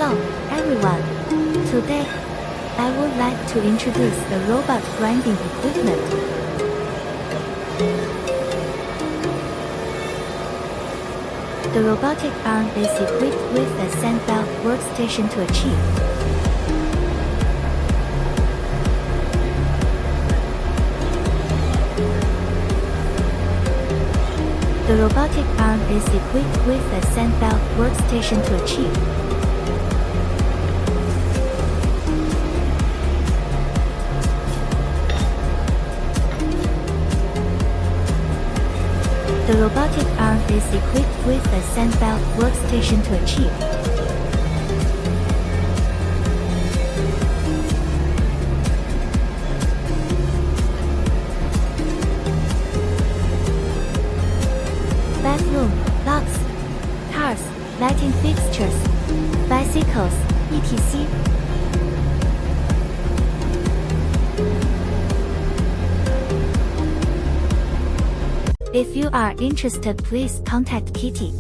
Hello, everyone. Today, I would like to introduce the robot grinding equipment. The robotic arm is equipped with a sandbelt workstation to achieve. The robotic arm is equipped with a sandbelt workstation to achieve. The robotic arm is equipped with a sandbelt workstation to achieve. Bathroom, locks, cars, lighting fixtures, bicycles, etc. If you are interested, please contact Kitty.